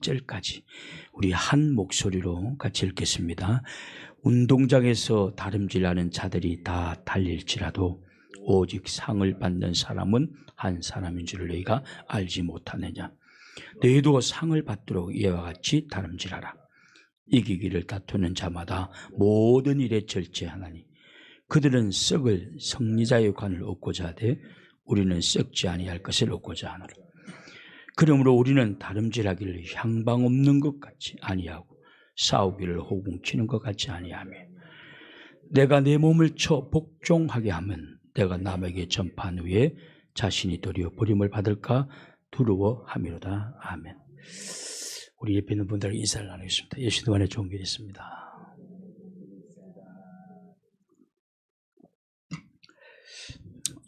1절까지 우리 한 목소리로 같이 읽겠습니다. 운동장에서 다름질하는 자들이 다 달릴지라도 오직 상을 받는 사람은 한 사람인 줄을 너희가 알지 못하느냐. 너희도 상을 받도록 이와 같이 다름질하라. 이기기를 다투는 자마다 모든 일에 절제하나니 그들은 썩을 성리자의 관을 얻고자 하되 우리는 썩지 아니할 것을 얻고자 하노라. 그러므로 우리는 다름질하기를 향방 없는 것 같이 아니하고 싸우기를 호궁치는 것 같이 아니하며 내가 내 몸을 쳐 복종하게 하면 내가 남에게 전파한 후에 자신이 도리어 버림을 받을까 두려워함이로다. 아멘. 우리 옆에 있는 분들에게 인사를 나누겠습니다. 예수님 안에 좋은 길이 있습니다.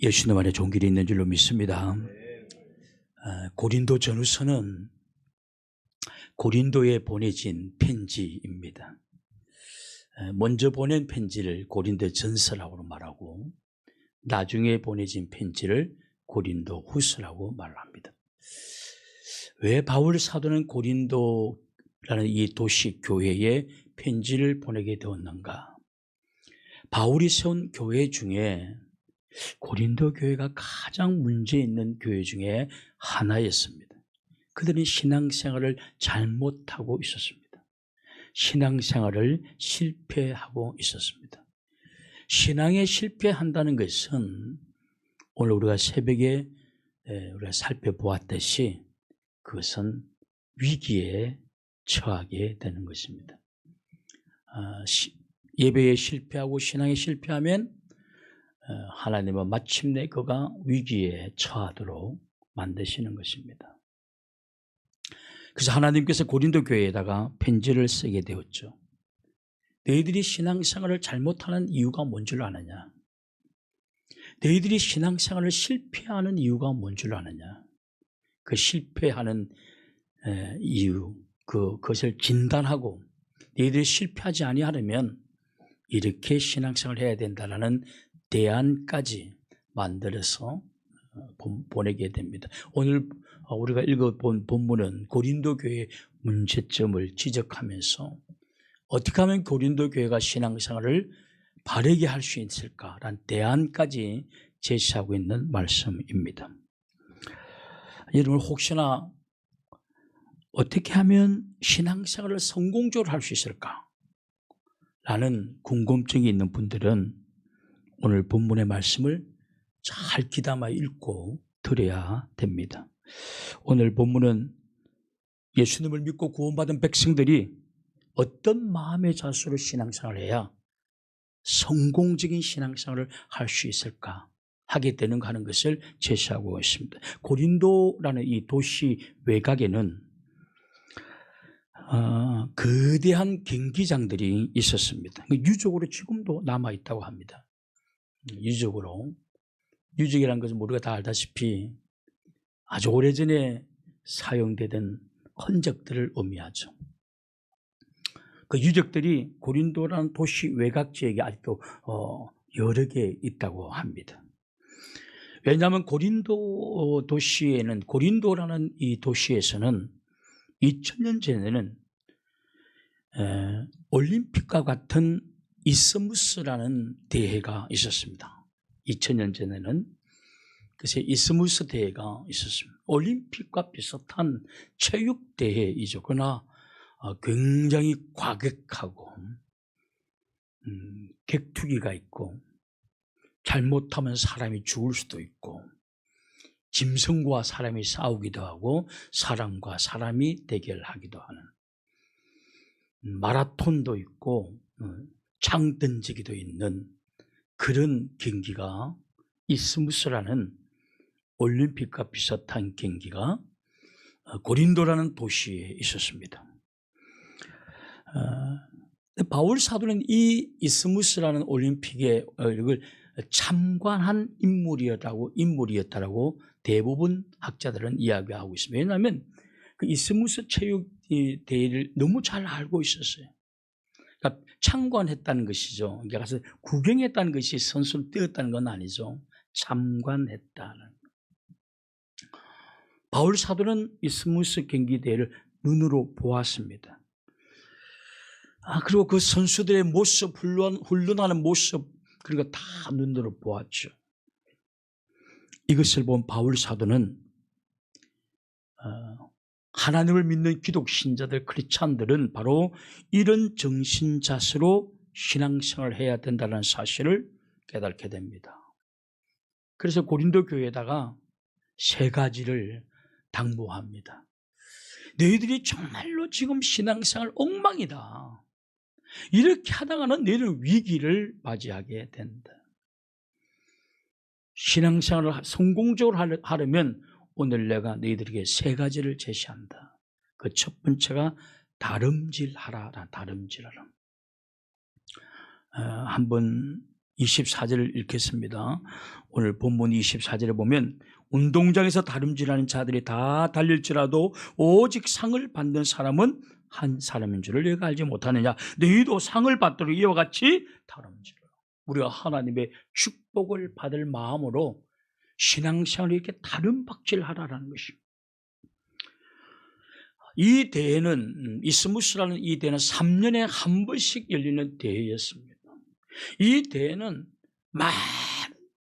예수님 안에 좋은 길이 있는 줄로 믿습니다. 고린도 전후서는 고린도에 보내진 편지입니다. 먼저 보낸 편지를 고린도 전서라고 말하고 나중에 보내진 편지를 고린도 후서라고 말합니다. 왜 바울 사도는 고린도라는 이 도시 교회에 편지를 보내게 되었는가? 바울이 세운 교회 중에 고린도 교회가 가장 문제 있는 교회 중에 하나였습니다. 그들은 신앙생활을 잘못하고 있었습니다. 신앙생활을 실패하고 있었습니다. 신앙에 실패한다는 것은 오늘 우리가 새벽에 우리가 살펴보았듯이 그것은 위기에 처하게 되는 것입니다. 예배에 실패하고 신앙에 실패하면 하나님은 마침내 그가 위기에 처하도록 만드시는 것입니다. 그래서 하나님께서 고린도 교회에다가 편지를 쓰게 되었죠. 너희들이 신앙생활을 잘못하는 이유가 뭔 줄 아느냐? 너희들이 신앙생활을 실패하는 이유가 뭔 줄 아느냐? 그 실패하는 이유, 그것을 진단하고 너희들이 실패하지 아니하려면 이렇게 신앙생활을 해야 된다라는 대안까지 만들어서 보내게 됩니다. 오늘 우리가 읽어본 본문은 고린도 교회의 문제점을 지적하면서 어떻게 하면 고린도 교회가 신앙생활을 바르게 할 수 있을까라는 대안까지 제시하고 있는 말씀입니다. 여러분 혹시나 어떻게 하면 신앙생활을 성공적으로 할 수 있을까? 라는 궁금증이 있는 분들은 오늘 본문의 말씀을 잘 귀담아 읽고 들어야 됩니다. 오늘 본문은 예수님을 믿고 구원받은 백성들이 어떤 마음의 자세로 신앙생활을 해야 성공적인 신앙생활을 할 수 있을까 하게 되는가 하는 것을 제시하고 있습니다. 고린도라는 이 도시 외곽에는 거대한 경기장들이 있었습니다. 유적으로 지금도 남아있다고 합니다. 유적이라는 것은 우리가 다 알다시피 아주 오래전에 사용되던 흔적들을 의미하죠. 그 유적들이 고린도라는 도시 외곽 지역에 아직도 여러 개 있다고 합니다. 왜냐하면 고린도 도시에는 고린도라는 이 도시에서는 2000년 전에는 올림픽과 같은 이스무스라는 대회가 있었습니다. 2000년 전에는 그래서 이스무스 대회가 있었습니다. 올림픽과 비슷한 체육대회이죠. 그러나 굉장히 과격하고 격투기가 있고 잘못하면 사람이 죽을 수도 있고 짐승과 사람이 싸우기도 하고 사람과 사람이 대결하기도 하는 마라톤도 있고 창 던지기도 있는 그런 경기가 이스무스라는 올림픽과 비슷한 경기가 고린도라는 도시에 있었습니다. 바울 사도는 이 이스무스라는 올림픽에 이걸 참관한 인물이었다라고 대부분 학자들은 이야기하고 있습니다. 왜냐하면 그 이스무스 체육 대회를 너무 잘 알고 있었어요. 그러니까 참관했다는 것이죠. 그러니까 가서 구경했다는 것이 선수를 뛰었다는 건 아니죠. 참관했다는. 바울 사도는 이스무스 경기 대회를 눈으로 보았습니다. 그리고 그 선수들의 모습, 훈련하는 모습, 그런 거 다 눈으로 보았죠. 이것을 본 바울 사도는 하나님을 믿는 기독 신자들, 크리스찬들은 바로 이런 정신자세로 신앙생활을 해야 된다는 사실을 깨닫게 됩니다. 그래서 고린도 교회에다가 3가지를 당부합니다. 너희들이 정말로 지금 신앙생활 엉망이다. 이렇게 하다가는 너희들은 위기를 맞이하게 된다. 신앙생활을 성공적으로 하려면 오늘 내가 너희들에게 3가지를 제시한다. 그 첫 번째가 다름질하라. 다름질하라. 한번 24절을 읽겠습니다. 오늘 본문 24절에 보면 운동장에서 다름질하는 자들이 다 달릴지라도 오직 상을 받는 사람은 한 사람인 줄을 너희가 알지 못하느냐. 너희도 상을 받도록 이와 같이 다름질하라. 우리가 하나님의 축복을 받을 마음으로 신앙생활을 이렇게 다름박질하라는 것입니다. 이 대회는 이스무스라는 이 대회는 3년에 한 번씩 열리는 대회였습니다. 이 대회는 많은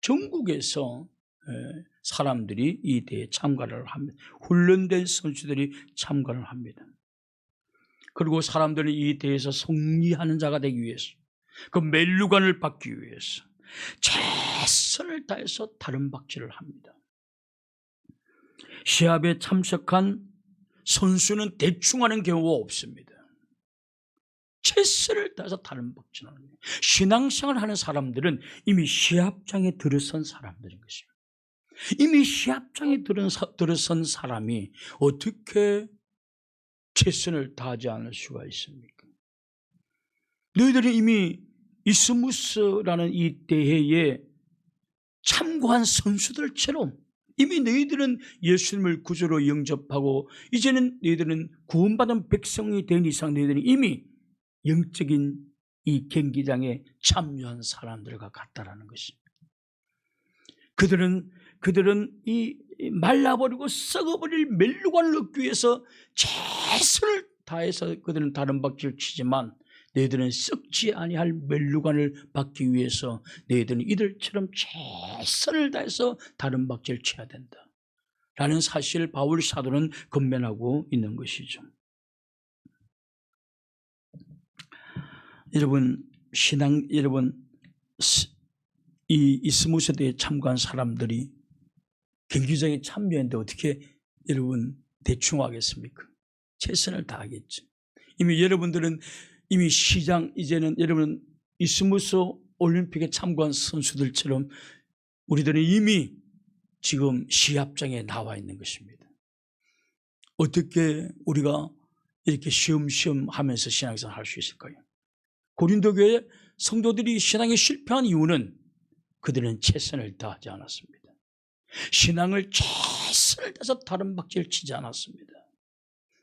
전국에서 사람들이 이 대회에 참가를 합니다. 훈련된 선수들이 참가를 합니다. 그리고 사람들이 이 대회에서 승리하는 자가 되기 위해서, 그 멜루관을 받기 위해서 최선을 다해서 다름박질을 합니다. 시합에 참석한 선수는 대충 하는 경우가 없습니다. 최선을 다해서 다름박질하는 거예요. 신앙생활을 하는 사람들은 이미 시합장에 들어선 사람들인 것입니다. 이미 시합장에 들어선 사람이 어떻게 최선을 다하지 않을 수가 있습니까? 너희들이 이미 이스무스라는 이 대회에 참고한 선수들처럼 이미 너희들은 예수님을 구주로 영접하고 이제는 너희들은 구원받은 백성이 된 이상 너희들은 이미 영적인 이 경기장에 참여한 사람들과 같다라는 것입니다. 그들은 이 말라버리고 썩어버릴 멜루관을 얻기 위해서 최선을 다해서 그들은 다름박질을 치지만 너희들은 썩지 아니할 멜루관을 받기 위해서 너희들은 이들처럼 최선을 다해서 다름박질을 쳐야 된다 라는 사실을 바울 사도는 권면하고 있는 것이죠. 여러분, 이 이스무스 대회에 참가한 사람들이 경기장에 참여했는데 어떻게 여러분 대충 하겠습니까? 최선을 다하겠죠. 이미 여러분들은 이제는 여러분 이스무스 올림픽에 참가한 선수들처럼 우리들은 이미 지금 시합장에 나와 있는 것입니다. 어떻게 우리가 이렇게 쉬엄쉬엄 하면서 신앙생활을 할 수 있을까요? 고린도 교회 성도들이 신앙에 실패한 이유는 그들은 최선을 다하지 않았습니다. 신앙을 최선을 다해서 다름박질을 치지 않았습니다.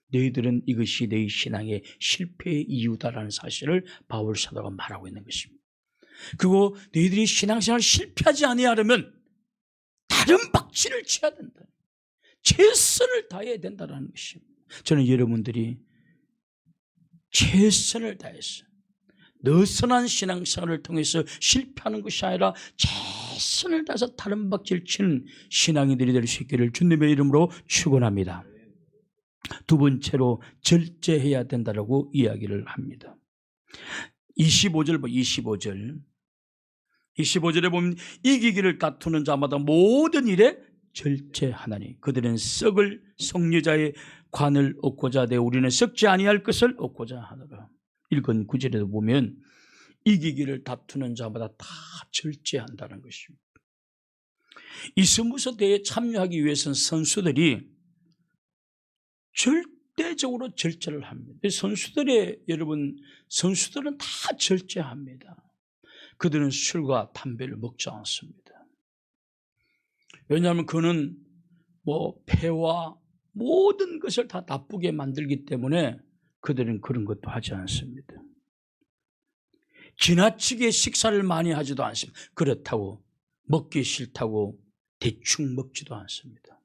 너희들은 이것이 너희 신앙의 실패의 이유다라는 사실을 바울 사도가 말하고 있는 것입니다. 그리고 너희들이 신앙생활을 실패하지 아니하려면 다름박질을 쳐야 된다. 최선을 다해야 된다는 것입니다. 저는 여러분들이 최선을 다해서 느슨한 신앙생활을 통해서 실패하는 것이 아니라 최선을 다해서 다름박질 치는 신앙인들이 될 수 있기를 주님의 이름으로 축원합니다. 두 번째로 절제해야 된다라고 이야기를 합니다. 25절에 보면 이기기를 다투는 자마다 모든 일에 절제하나니 그들은 썩을 성리자의 관을 얻고자 하되 우리는 썩지 아니할 것을 얻고자 하노라. 읽은 9절에도 보면 이기기를 다투는 자마다 다 절제한다는 것입니다. 이스무스 대회에 참여하기 위해서는 선수들이 절대적으로 절제를 합니다. 선수들은 다 절제합니다. 그들은 술과 담배를 먹지 않습니다. 왜냐하면 그는 폐와 모든 것을 다 나쁘게 만들기 때문에 그들은 그런 것도 하지 않습니다. 지나치게 식사를 많이 하지도 않습니다. 그렇다고 먹기 싫다고 대충 먹지도 않습니다.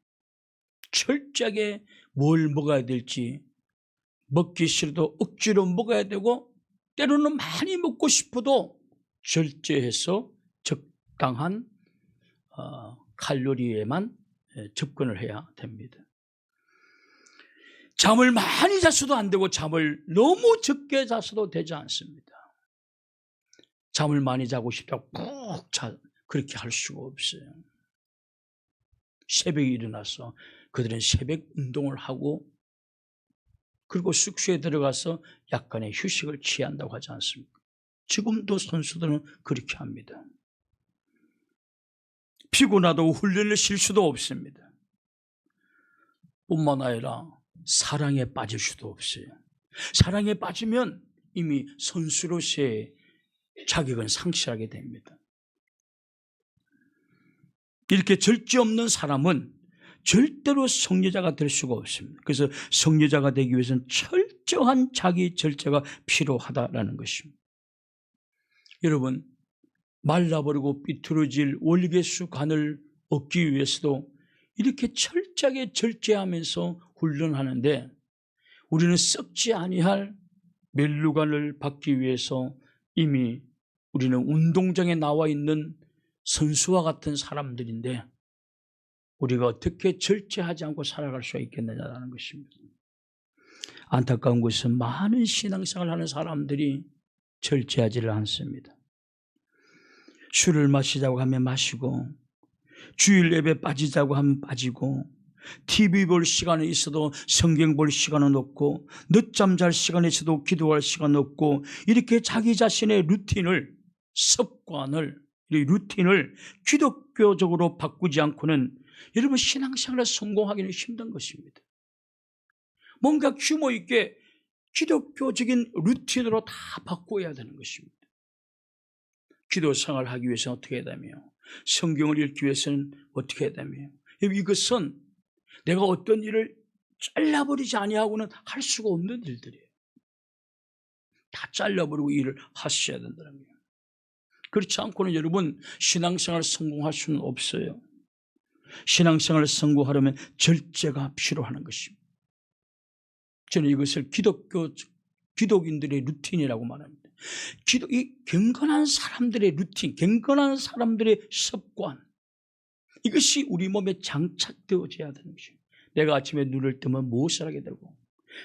철저하게 뭘 먹어야 될지 먹기 싫어도 억지로 먹어야 되고 때로는 많이 먹고 싶어도 절제해서 적당한 칼로리에만 접근을 해야 됩니다. 잠을 많이 잤어도 안 되고 잠을 너무 적게 잤어도 되지 않습니다. 잠을 많이 자고 싶다고 푹 자, 그렇게 할 수가 없어요. 새벽에 일어나서 그들은 새벽 운동을 하고 그리고 숙소에 들어가서 약간의 휴식을 취한다고 하지 않습니까? 지금도 선수들은 그렇게 합니다. 피곤하다고 훈련을 쉴 수도 없습니다. 뿐만 아니라 사랑에 빠질 수도 없어요. 사랑에 빠지면 이미 선수로서의 자격은 상실하게 됩니다. 이렇게 절제 없는 사람은 절대로 성녀자가 될 수가 없습니다. 그래서 성녀자가 되기 위해서는 철저한 자기 절제가 필요하다라는 것입니다. 여러분, 말라버리고 삐뚤어질 월계수관을 얻기 위해서도 이렇게 철저하게 절제하면서 훈련하는데 우리는 썩지 아니할 멜루관을 받기 위해서 이미 우리는 운동장에 나와 있는 선수와 같은 사람들인데 우리가 어떻게 절제하지 않고 살아갈 수가 있겠느냐라는 것입니다. 안타까운 것은 많은 신앙생활을 하는 사람들이 절제하지를 않습니다. 술을 마시자고 하면 마시고 주일 예배 빠지자고 하면 빠지고 TV 볼 시간이 있어도 성경 볼 시간은 없고 늦잠 잘 시간이 있어도 기도할 시간 없고 이렇게 자기 자신의 루틴을 습관을 루틴을 기독교적으로 바꾸지 않고는 여러분 신앙생활에 성공하기는 힘든 것입니다. 뭔가 규모 있게 기독교적인 루틴으로 다 바꿔야 되는 것입니다. 기도 생활을 하기 위해서는 어떻게 해야 되며 성경을 읽기 위해서는 어떻게 해야 되며 이것은 내가 어떤 일을 잘라버리지 아니하고는 할 수가 없는 일들이에요. 다 잘라버리고 일을 하셔야 된다는 거예요. 그렇지 않고는 여러분 신앙생활 성공할 수는 없어요. 신앙생활을 성공하려면 절제가 필요하는 것입니다. 저는 이것을 기독인들의 루틴이라고 말합니다. 이 경건한 사람들의 루틴, 경건한 사람들의 습관, 이것이 우리 몸에 장착되어져야 되는 것입니다. 내가 아침에 눈을 뜨면 무엇을 하게 되고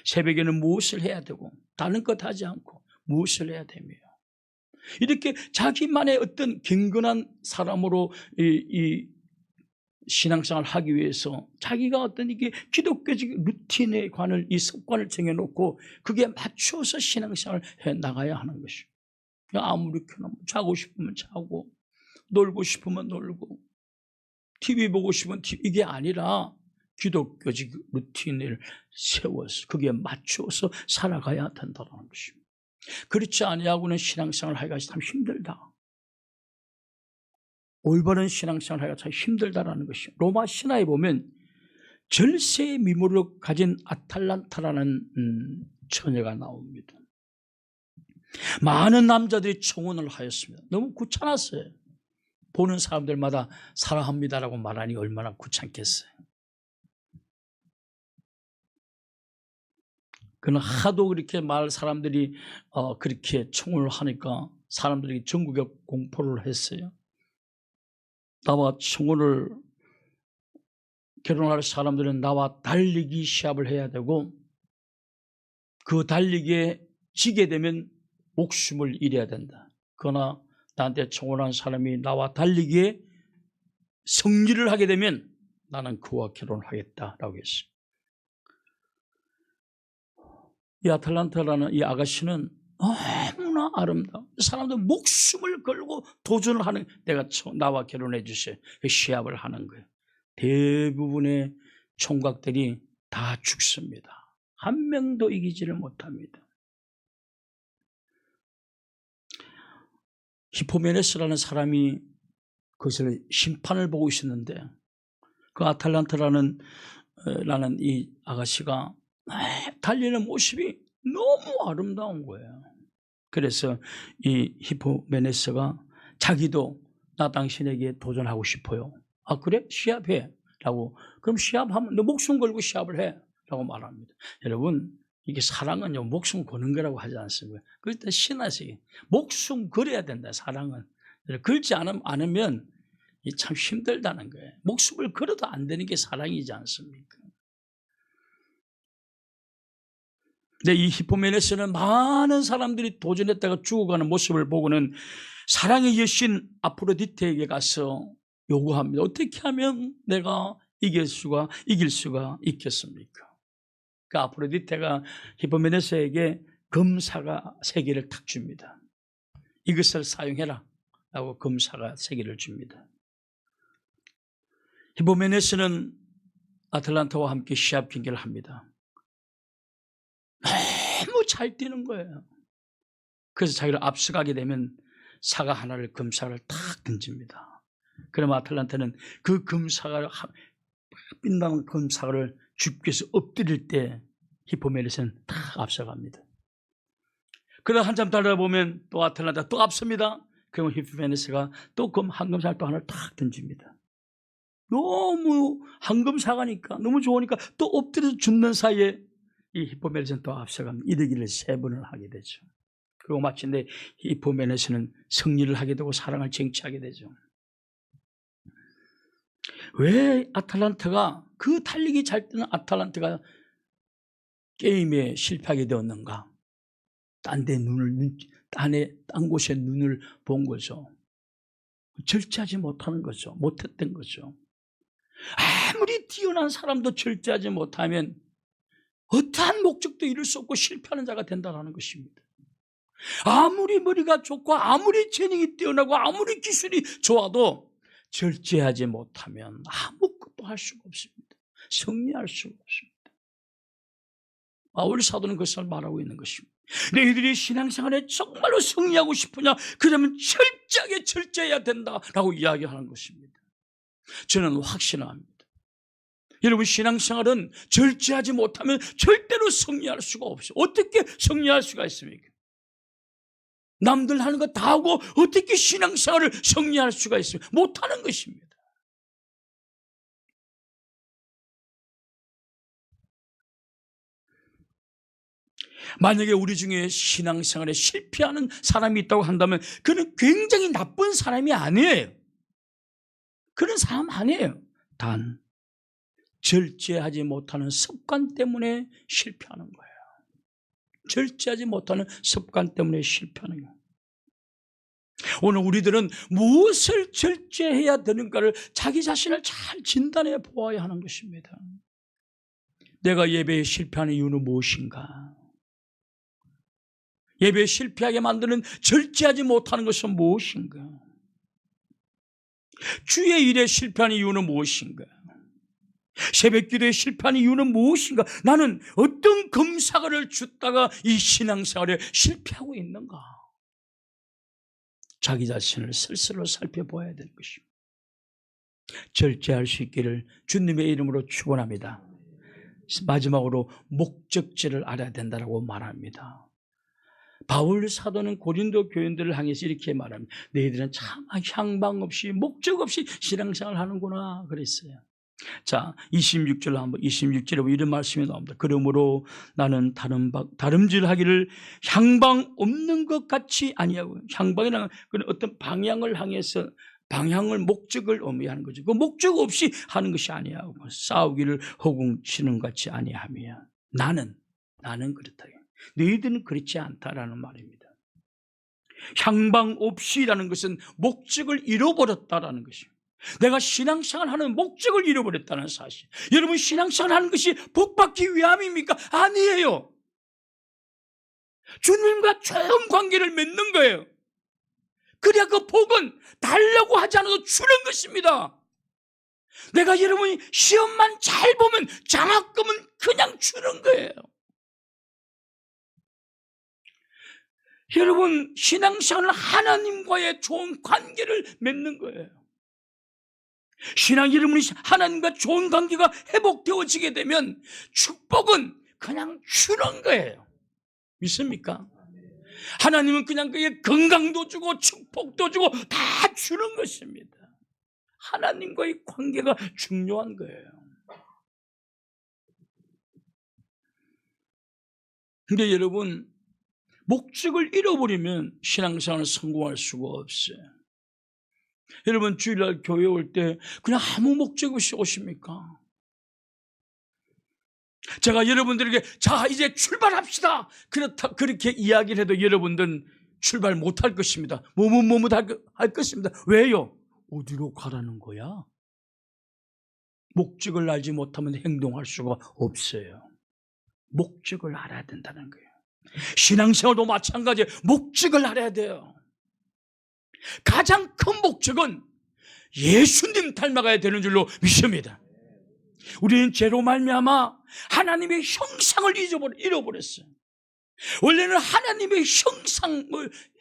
새벽에는 무엇을 해야 되고 다른 것 하지 않고 무엇을 해야 되며 이렇게 자기만의 어떤 경건한 사람으로 이 신앙생활을 하기 위해서 자기가 어떤 이게 기독교적 루틴에 관한 이 습관을 정해놓고 그게 맞춰서 신앙생활을 해 나가야 하는 것이죠. 아무렇게나 자고 싶으면 자고 놀고 싶으면 놀고 TV 보고 싶으면 TV, 이게 아니라 기독교적 루틴을 세워서 그게 맞춰서 살아가야 된다는 것입니다. 그렇지 아니하고는 신앙생활을 하기가 참 힘들다. 올바른 신앙생활을 하기가 참 힘들다라는 것이죠. 로마 신화에 보면 절세의 미모를 가진 아탈란타라는 처녀가 나옵니다. 많은 남자들이 청혼을 하였습니다. 너무 귀찮았어요. 보는 사람들마다 사랑합니다라고 말하니 얼마나 귀찮겠어요. 그는 하도 그렇게 사람들이 그렇게 청혼을 하니까 사람들이 전국에 공포를 했어요. 나와 결혼할 사람들은 나와 달리기 시합을 해야 되고 그 달리기에 지게 되면 목숨을 잃어야 된다. 그러나 나한테 청혼한 사람이 나와 달리기에 승리를 하게 되면 나는 그와 결혼하겠다라고 했어요. 이 아탈란타라는 이 아가씨는 너무나 아름다워. 사람들 목숨을 걸고 도전을 하는, 나와 결혼해 주세요. 시합을 하는 거예요. 대부분의 총각들이 다 죽습니다. 한 명도 이기지를 못합니다. 히포메네스라는 사람이 그것을 심판을 보고 있었는데 그 아탈란타라는 이 아가씨가 달리는 모습이 너무 아름다운 거예요. 그래서 이 히포메네스가 자기도 나 당신에게 도전하고 싶어요. 아 그래? 시합해 라고. 그럼 시합하면 너 목숨 걸고 시합을 해 라고 말합니다. 여러분 이게 사랑은요, 목숨 거는 거라고 하지 않습니까? 그때 신하세요. 목숨 걸어야 된다, 사랑은. 걸지 않으면 참 힘들다는 거예요. 목숨을 걸어도 안 되는 게 사랑이지 않습니까? 근데 이 히포메네스는 많은 사람들이 도전했다가 죽어가는 모습을 보고는 사랑의 여신 아프로디테에게 가서 요구합니다. 어떻게 하면 내가 이길 수가 있겠습니까? 그 아프로디테가 히포메네스에게 금사가 3개를 탁 줍니다. 이것을 사용해라 라고 금사가 3개를 줍니다. 히포메네스는 아틀란타와 함께 시합 경기를 합니다. 너무 잘 뛰는 거예요. 그래서 자기를 앞서가게 되면 사과 하나를, 금사를 탁 던집니다. 그러면 아틀란타는 그 금사가, 빛나는 금사를 줍기에서 엎드릴 때 히포메네스는 탁 앞서갑니다. 그러다 한참 달려보면 또 아틀란타 또 앞섭니다. 그러면 히포메네스가 또 황금사를 또 하나를 탁 던집니다. 너무 황금사과니까, 너무 좋으니까 또 엎드려서 죽는 사이에 이 히포메네스는 또 앞서갑니다. 이르기를 3번을 하게 되죠. 그리고 마침내 히포메네스는 승리를 하게 되고 사랑을 쟁취하게 되죠. 왜 아틀란타가, 그 달리기 잘 뛰는 아틀란타가 게임에 실패하게 되었는가? 딴 곳에 눈을 본 거죠. 절제하지 못하는 거죠. 못했던 거죠. 아무리 뛰어난 사람도 절제하지 못하면 어떠한 목적도 이룰 수 없고 실패하는 자가 된다는 것입니다. 아무리 머리가 좋고 아무리 재능이 뛰어나고 아무리 기술이 좋아도 절제하지 못하면 아무것도 할 수가 없습니다. 승리할 수가 없습니다. 바울 사도는 그것을 말하고 있는 것입니다. 너희들이 신앙생활에 정말로 승리하고 싶으냐? 그러면 철저하게 절제해야 된다라고 이야기하는 것입니다. 저는 확신합니다. 여러분, 신앙생활은 절제하지 못하면 절대로 승리할 수가 없어요. 어떻게 승리할 수가 있습니까? 남들 하는 거 다 하고 어떻게 신앙생활을 승리할 수가 있어요? 못하는 것입니다. 만약에 우리 중에 신앙생활에 실패하는 사람이 있다고 한다면 그는 굉장히 나쁜 사람이 아니에요. 그런 사람 아니에요. 단 절제하지 못하는 습관 때문에 실패하는 거예요. 절제하지 못하는 습관 때문에 실패하는 거예요. 오늘 우리들은 무엇을 절제해야 되는가를 자기 자신을 잘 진단해 보아야 하는 것입니다. 내가 예배에 실패하는 이유는 무엇인가? 예배에 실패하게 만드는 절제하지 못하는 것은 무엇인가? 주의 일에 실패하는 이유는 무엇인가? 새벽기도에 실패하는 이유는 무엇인가? 나는 어떤 금사과를 줬다가 이 신앙생활에 실패하고 있는가? 자기 자신을 스스로 살펴보아야 되는 것입니다. 절제할 수 있기를 주님의 이름으로 축원합니다. 마지막으로 목적지를 알아야 된다고 말합니다. 바울 사도는 고린도 교인들을 향해서 이렇게 말합니다. 너희들은 참 향방 없이 목적 없이 신앙생활을 하는구나 그랬어요. 자, 26절에 이런 말씀이 나옵니다. 그러므로 나는 다름질하기를 향방 없는 것 같이 아니하고, 향방이라는 어떤 방향을 향해서 방향을 목적을 의미하는 거죠. 그 목적 없이 하는 것이 아니하고 싸우기를 허공치는 것 같이 아니하며 나는 그렇다. 너희들은 그렇지 않다라는 말입니다. 향방 없이라는 것은 목적을 잃어버렸다라는 것입니다. 내가 신앙생활 하는 목적을 잃어버렸다는 사실. 여러분, 신앙생활 하는 것이 복받기 위함입니까? 아니에요. 주님과 좋은 관계를 맺는 거예요. 그래야 그 복은 달라고 하지 않아도 주는 것입니다. 내가 여러분이 시험만 잘 보면 장학금은 그냥 주는 거예요. 여러분, 신앙생활은 하나님과의 좋은 관계를 맺는 거예요. 신앙 여러분이 하나님과 좋은 관계가 회복되어지게 되면 축복은 그냥 주는 거예요. 믿습니까? 하나님은 그냥 그의 건강도 주고 축복도 주고 다 주는 것입니다. 하나님과의 관계가 중요한 거예요. 근데 여러분, 목적을 잃어버리면 신앙생활을 성공할 수가 없어요. 여러분, 주일날 교회 올 때 그냥 아무 목적 없이 오십니까? 제가 여러분들에게 자 이제 출발합시다 그렇게 이야기를 해도 여러분들은 출발 못할 것입니다. 할 것입니다. 왜요? 어디로 가라는 거야? 목적을 알지 못하면 행동할 수가 없어요. 목적을 알아야 된다는 거예요. 신앙생활도 마찬가지예요. 목적을 알아야 돼요. 가장 큰 목적은 예수님 닮아가야 되는 줄로 믿습니다. 우리는 죄로 말미암아 하나님의 형상을 잃어버렸어요. 원래는 하나님의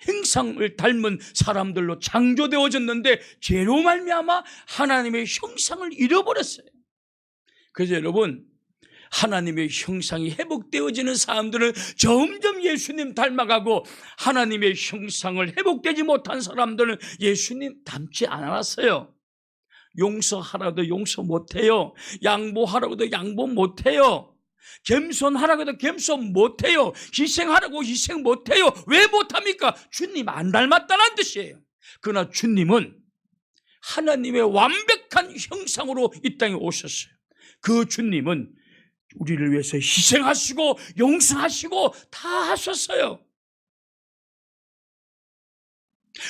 형상을 닮은 사람들로 창조되어졌는데 죄로 말미암아 하나님의 형상을 잃어버렸어요. 그래서 여러분, 하나님의 형상이 회복되어지는 사람들은 점점 예수님 닮아가고, 하나님의 형상을 회복되지 못한 사람들은 예수님 닮지 않았어요. 용서하라도 용서 못해요. 양보하라고도 양보 못해요. 겸손하라고도 겸손 못해요. 희생하라고 희생 못해요. 왜 못합니까? 주님 안 닮았다는 뜻이에요. 그러나 주님은 하나님의 완벽한 형상으로 이 땅에 오셨어요. 그 주님은 우리를 위해서 희생하시고 용서하시고 다 하셨어요.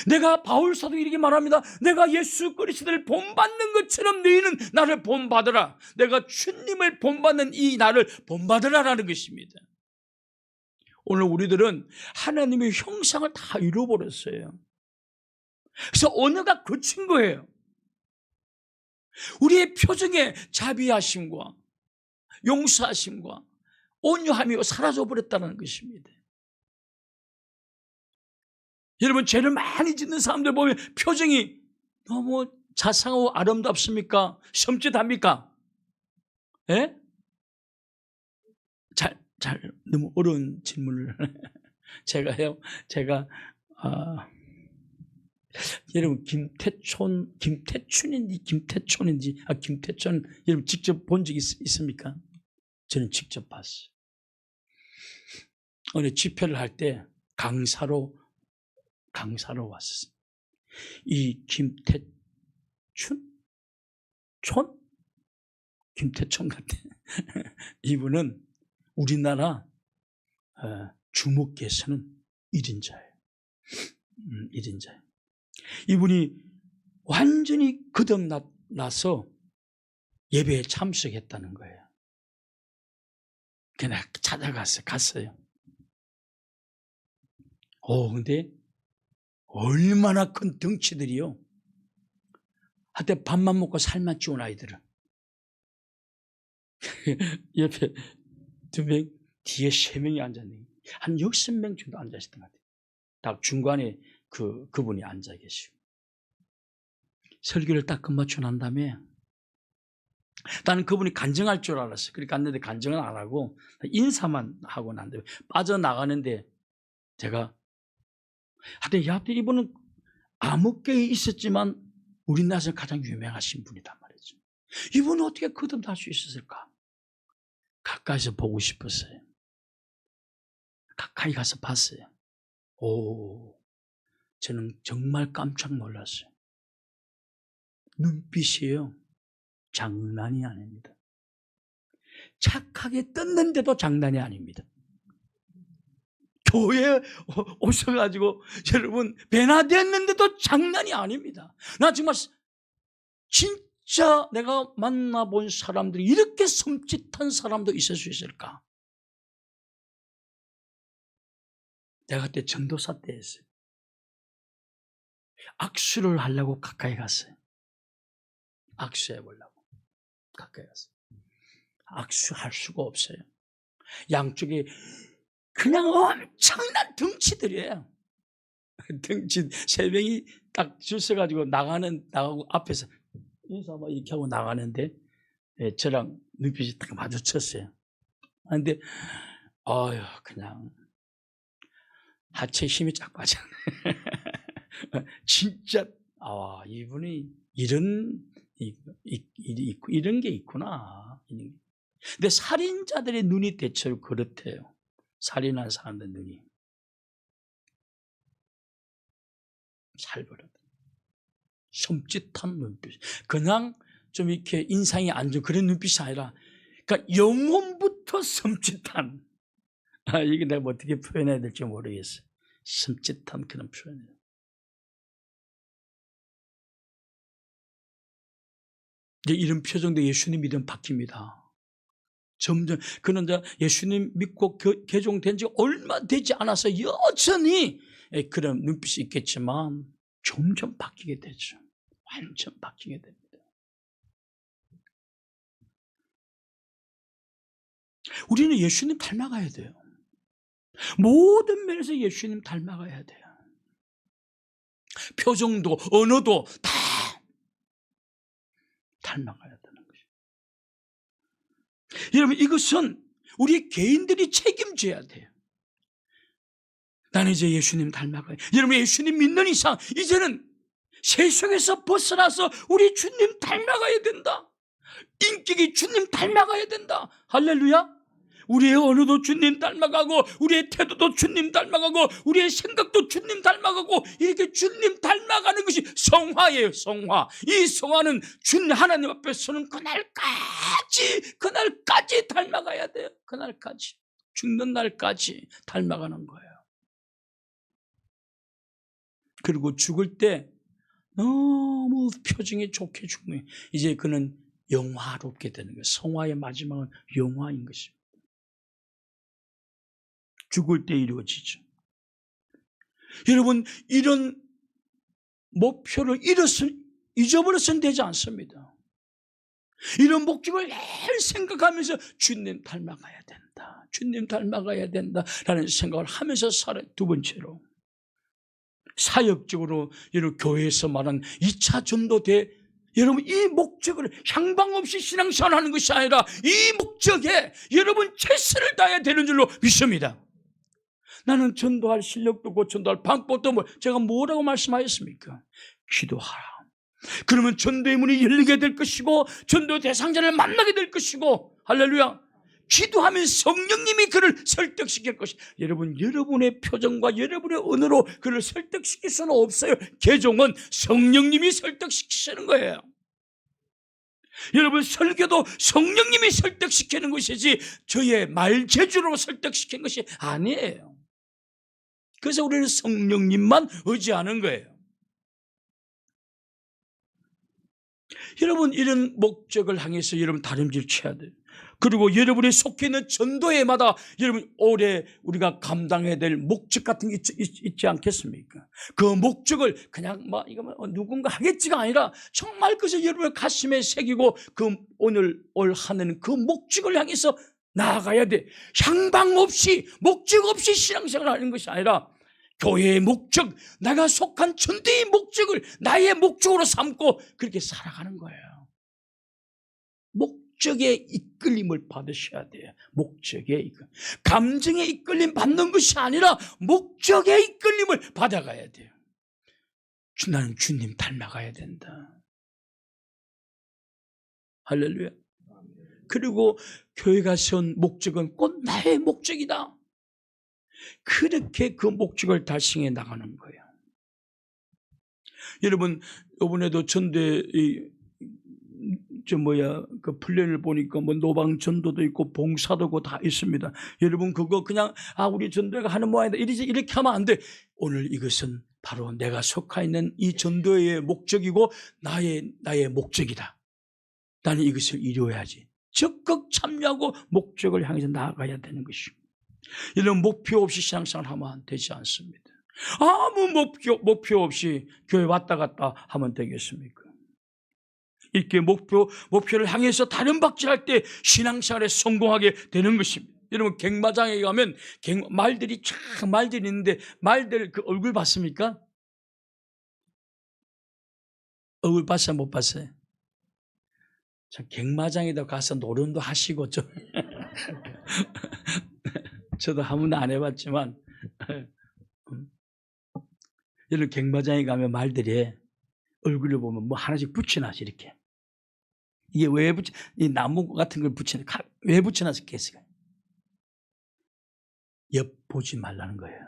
내가 바울 사도 이렇게 말합니다. 내가 예수 그리스도를 본받는 것처럼 너희는 나를 본받으라. 내가 주님을 본받는 이 나를 본받으라라는 것입니다. 오늘 우리들은 하나님의 형상을 다 잃어버렸어요. 그래서 언어가 거친 거예요. 우리의 표정에 자비하심과 용서하심과 온유함이 사라져버렸다는 것입니다. 여러분, 죄를 많이 짓는 사람들 보면 표정이 너무 자상하고 아름답습니까? 섬찟합니까? 예? 너무 어려운 질문을 제가요. 여러분, 김태촌 여러분 직접 본 적 있습니까? 저는 직접 봤어요. 어느 집회를 할 때 강사로 왔었어요. 이 김태촌 같아. 이분은 우리나라 주목계에서는 1인자예요. 1인자예요. 이분이 완전히 거듭나서 예배에 참석했다는 거예요. 그냥 갔어요. 근데 얼마나 큰 덩치들이요. 한때 밥만 먹고 살만 찌운 아이들은 옆에 2명, 뒤에 3명이 앉았네요. 한 60명 정도 앉아있던 것 같아요. 딱 중간에 그분이 앉아 계시고. 설교를 딱 끝마치고 난 다음에 나는 그분이 간증할 줄 알았어요. 그러니까 갔는데 간증은 안 하고 인사만 하고 난 다음에 빠져나가는데 제가 하여튼 이분은 암흑교에 있었지만 우리나라에서 가장 유명하신 분이단 말이죠. 이분은 어떻게 거듭날 수 있었을까? 가까이서 보고 싶었어요. 가까이 가서 봤어요. 저는 정말 깜짝 놀랐어요. 눈빛이에요. 장난이 아닙니다. 착하게 떴는데도 장난이 아닙니다. 교회에 오셔가지고 여러분 변화됐는데도 장난이 아닙니다. 나 정말 진짜 내가 만나본 사람들이 이렇게 섬찟한 사람도 있을 수 있을까? 내가 그때 전도사 때 했어요. 악수를 하려고 가까이 갔어요. 악수해 보려고 가까이 갔어요. 악수할 수가 없어요. 양쪽에 그냥 엄청난 덩치들이에요. 덩치 3명이 딱 줄 서가지고 나가고 앞에서 인사 막 이렇게 하고 나가는데 저랑 눈빛이 딱 마주쳤어요. 근데 그냥 하체 힘이 쫙 빠졌네. 진짜 이분이 이런 게 있구나. 근데 살인자들의 눈이 대체로 그렇대요. 살인한 사람들 눈이 살벌하다. 섬찟한 눈빛. 그냥 좀 이렇게 인상이 안 좋은 그런 눈빛이 아니라, 그러니까 영혼부터 섬찟한. 이게 내가 어떻게 표현해야 될지 모르겠어요. 섬찟한 그런 표현이에요. 이제 이런 표정도 예수님 믿으면 바뀝니다. 점점 그는 예수님 믿고 개종된 지 얼마 되지 않아서 여전히 그런 눈빛이 있겠지만 점점 바뀌게 되죠. 완전 바뀌게 됩니다. 우리는 예수님 닮아가야 돼요. 모든 면에서 예수님 닮아가야 돼요. 표정도 언어도 다 닮아가야 되는 것이죠. 여러분, 이것은 우리 개인들이 책임져야 돼요. 나는 이제 예수님 닮아가요. 여러분, 예수님 믿는 이상 이제는 세속에서 벗어나서 우리 주님 닮아가야 된다. 인격이 주님 닮아가야 된다. 할렐루야. 우리의 언어도 주님 닮아가고, 우리의 태도도 주님 닮아가고, 우리의 생각도 주님 닮아가고, 이렇게 주님 닮아가는 것이 성화예요. 성화. 이 성화는 주님 하나님 앞에 서는 그날까지 닮아가야 돼요. 그날까지, 죽는 날까지 닮아가는 거예요. 그리고 죽을 때 너무 표정이 좋게 죽는, 이제 그는 영화롭게 되는 거예요. 성화의 마지막은 영화인 것입니다. 죽을 때 이루어지죠. 여러분, 이런 목표를 잊어버려서는 되지 않습니다. 이런 목적을 늘 생각하면서 주님 닮아가야 된다. 주님 닮아가야 된다라는 생각을 하면서 살아요. 두 번째로, 사역적으로 여러분 교회에서 말하는 2차 전도대, 여러분 이 목적을 향방 없이 신앙생활하는 것이 아니라 이 목적에 여러분 최선을 다해야 되는 줄로 믿습니다. 나는 전도할 실력도 없고 전도할 방법도 뭐, 제가 뭐라고 말씀하셨습니까? 기도하라. 그러면 전도의 문이 열리게 될 것이고 전도 대상자를 만나게 될 것이고, 할렐루야. 기도하면 성령님이 그를 설득시킬 것이. 여러분, 여러분의 표정과 여러분의 언어로 그를 설득시킬 수는 없어요. 개종은 성령님이 설득시키시는 거예요. 여러분, 설교도 성령님이 설득시키는 것이지 저의 말재주로 설득시킨 것이 아니에요. 그래서 우리는 성령님만 의지하는 거예요. 여러분, 이런 목적을 향해서 여러분 다름질 쳐야 돼요. 그리고 여러분이 속해 있는 전도회마다 여러분 올해 우리가 감당해야 될 목적 같은 게 있지 않겠습니까? 그 목적을 그냥 이거 누군가 하겠지가 아니라 정말 그것을 여러분의 가슴에 새기고 올 한 해는 그 목적을 향해서 나아가야 돼. 향방 없이, 목적 없이 신앙생활을 하는 것이 아니라 교회의 목적, 내가 속한 전도의 목적을 나의 목적으로 삼고 그렇게 살아가는 거예요. 목적의 이끌림을 받으셔야 돼요. 목적의 이끌림. 감정의 이끌림 받는 것이 아니라 목적의 이끌림을 받아가야 돼요. 나는 주님 닮아가야 된다. 할렐루야. 그리고 교회가 세운 목적은 곧 나의 목적이다. 그렇게 그 목적을 달성해 나가는 거예요. 여러분, 이번에도 전대 그 플랜을 보니까 노방 전도도 있고 봉사도 있고 다 있습니다. 여러분, 그거 그냥 우리 전도회가 하는 모양이다 이렇게 하면 안 돼. 오늘 이것은 바로 내가 속해 있는 이 전도회의 목적이고 나의 목적이다. 나는 이것을 이루어야지. 적극 참여하고 목적을 향해서 나아가야 되는 것입니다. 이런 목표 없이 신앙생활 하면 되지 않습니다. 아무 목표 없이 교회 왔다 갔다 하면 되겠습니까? 이렇게 목표를 향해서 다른 박질할 때 신앙생활에 성공하게 되는 것입니다. 여러분, 갱마장에 가면 말들이 있는데 말들 그 얼굴 봤습니까? 얼굴 봤어요? 못 봤어요? 저 갱마장에다 가서 노름도 하시고 저도 한 번도 안 해봤지만 여러분, 갱마장에 가면 말들이 얼굴을 보면 하나씩 붙여놨어. 이렇게 이게 왜 이 나무 같은 걸 왜 붙여놨을까? 옆 보지 말라는 거예요.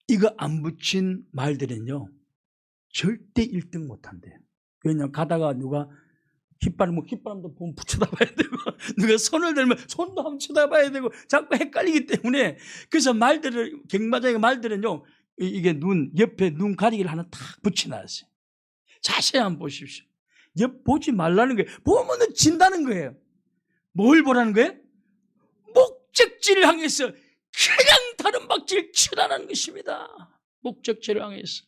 이거 안 붙인 말들은요, 절대 1등 못 한대요. 왜냐하면 가다가 누가 깃바람도 보면 쳐다봐야 되고, 누가 손을 들면 손도 한번 쳐다봐야 되고, 자꾸 헷갈리기 때문에. 그래서 말들을, 갱마장의 말들은요, 이게 옆에 눈 가리기를 하나 탁 붙여놨어요. 자세히 한번 보십시오. 옆 보지 말라는 거예요. 보면은 진다는 거예요. 뭘 보라는 거예요? 목적지를 향해서 그냥 다른 박질 치라는 것입니다. 목적지를 향해서.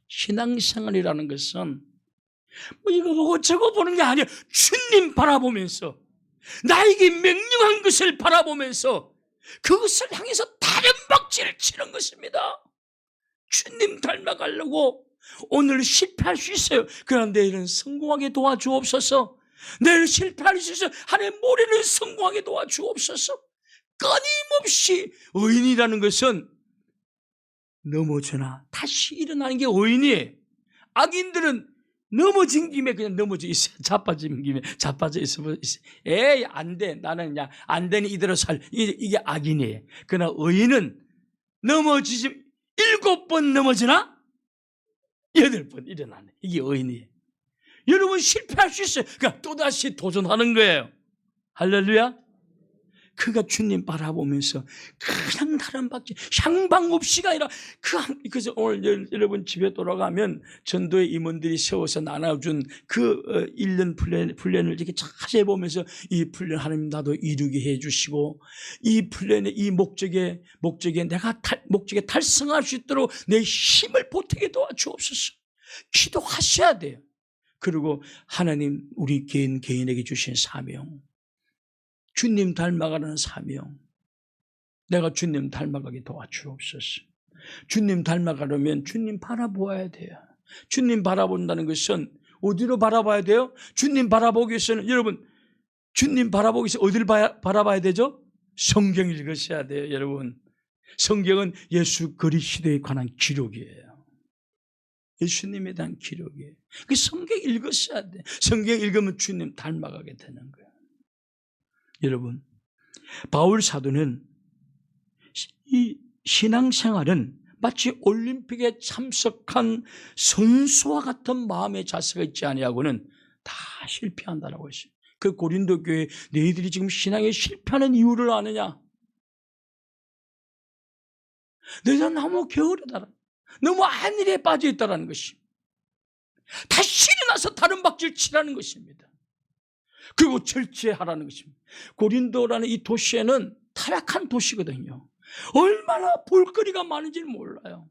신앙생활이라는 것은 뭐 이거 보고 저거 보는 게 아니에요. 주님 바라보면서, 나에게 명령한 것을 바라보면서 그것을 향해서 다른 박질을 치는 것입니다. 주님 닮아가려고 오늘 실패할 수 있어요. 그러나 내일은 성공하게 도와주옵소서. 내일 실패할 수 있어요. 하나님 모레는 성공하게 도와주옵소서. 끊임없이 의인이라는 것은 넘어져나 다시 일어나는 게 의인이에요. 악인들은 넘어진 김에 그냥 넘어져 있어요. 자빠진 김에 자빠져 있어요. 에이, 안 돼. 나는 그냥 안 되니 이대로 살. 이게 악인이에요. 그러나 의인은 넘어지지, 7번 넘어지나 8번 일어나네. 이게 의인이에요. 여러분 실패할 수 있어요. 그러니까 또다시 도전하는 거예요. 할렐루야. 그가 주님 바라보면서 그냥 다른 박질, 향방 없이가 아니라 그래서 오늘 여러분 집에 돌아가면 전도의 임원들이 세워서 나눠준 그 1년 훈련을 이렇게 자세히 보면서 이 훈련 하나님 나도 이루게 해주시고, 이 훈련의 이 목적에 내가 목적에 달성할 수 있도록 내 힘을 보태게 도와주옵소서. 기도하셔야 돼요. 그리고 하나님 우리 개인에게 주신 사명, 주님 닮아가는 사명, 내가 주님 닮아가게 도와주옵소서. 주님 닮아가려면 주님 바라보아야 돼요. 주님 바라본다는 것은 어디로 바라봐야 돼요? 주님 바라보기 위해서는, 여러분 주님 바라보기 위해서 어디를 바라봐야 되죠? 성경 읽으셔야 돼요. 여러분 성경은 예수 그리스도에 관한 기록이에요. 예수님에 대한 기록이에요. 그 성경 읽으셔야 돼요. 성경 읽으면 주님 닮아가게 되는 거예요. 여러분, 바울 사도는 이 신앙생활은 마치 올림픽에 참석한 선수와 같은 마음의 자세가 있지 아니하고는 다 실패한다라고 했어요. 그 고린도 교회, 너희들이 지금 신앙에 실패하는 이유를 아느냐? 너희들 너무 게으르다, 너무 안일에 빠져 있다는 것이, 다시 일어나서 다른 박질 치라는 것입니다. 그리고 절제하라는 것입니다. 고린도라는 이 도시에는 타락한 도시거든요. 얼마나 볼거리가 많은지는 몰라요.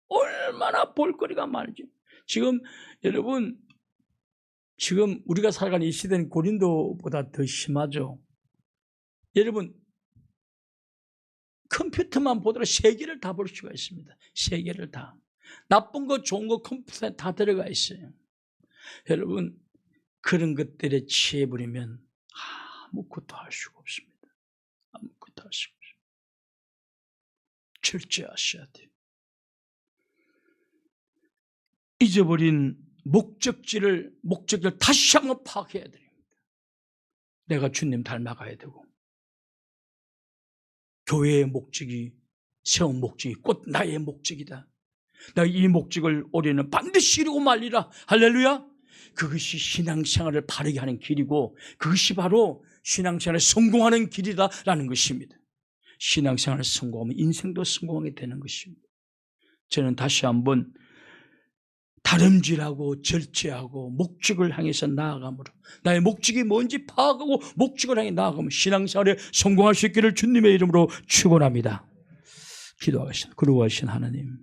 얼마나 볼거리가 많은지. 지금 여러분, 지금 우리가 살아가는 이 시대는 고린도보다 더 심하죠. 여러분 컴퓨터만 보더라도 세계를 다 볼 수가 있습니다. 세계를 다. 나쁜 거 좋은 거 컴퓨터에 다 들어가 있어요. 여러분 그런 것들에 취해버리면 아무것도 할 수가 없습니다. 아무것도 할 수가 없습니다. 절제하셔야 돼요. 잊어버린 목적지를 다시 한번 파악해야 됩니다. 내가 주님 닮아가야 되고, 교회의 목적이, 세운 목적이 곧 나의 목적이다. 내가 이 목적을 올해는 반드시 이루고 말리라. 할렐루야. 그것이 신앙생활을 바르게 하는 길이고, 그것이 바로 신앙생활에 성공하는 길이다라는 것입니다. 신앙생활에 성공하면 인생도 성공하게 되는 것입니다. 저는 다시 한번 다름질하고 절제하고 목적을 향해서 나아감으로, 나의 목적이 뭔지 파악하고 목적을 향해 나아가면 신앙생활에 성공할 수 있기를 주님의 이름으로 축원합니다. 기도하겠습니다. 거룩하신 하나님,